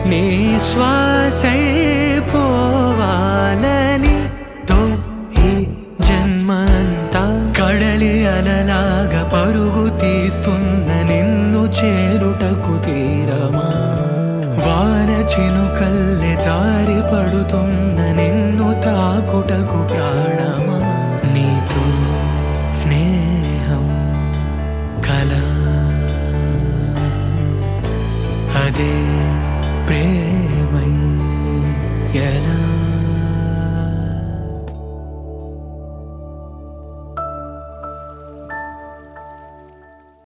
నీ శ్వాసే పోవాలని తో ఈ జన్మంతా కడలి అలలాగా పరుగు తీస్తున్న నిన్ను చేరుటకు తీరమా వాన చినుకల్లె జారి పడుతున్న నిన్ను తాకుటకు ప్రాణమా నీతో స్నేహం కల అదే ప్రేమ